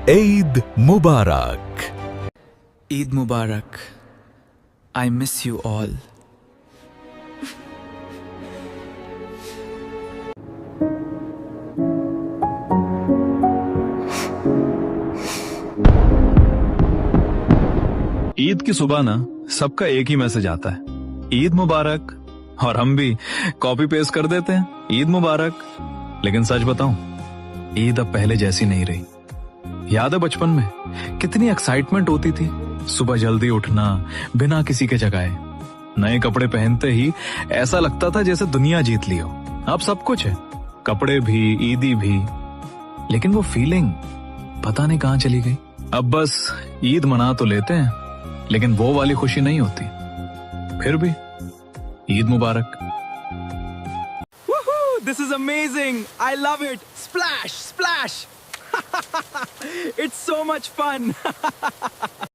Eid Mubarak. Eid Mubarak. I miss you all. Eid की सुबह ना सबका एक ही मैसेज आता है, ईद मुबारक। और हम भी कॉपी पेस्ट कर देते हैं, ईद मुबारक। लेकिन सच बताऊं, ईद अब पहले जैसी नहीं रही। याद है बचपन में कितनी एक्साइटमेंट होती थी, सुबह जल्दी उठना, बिना किसी के जगाए, नए कपड़े पहनते ही ऐसा लगता था जैसे दुनिया जीत ली हो। अब सब कुछ है, कपड़े भी, ईदी भी, लेकिन वो फीलिंग पता नहीं कहां चली गई। अब बस ईद मना तो लेते हैं, लेकिन वो वाली खुशी नहीं होती। फिर भी ईद मुबारक। This is amazing. I love it. Splash, splash. It's so much fun.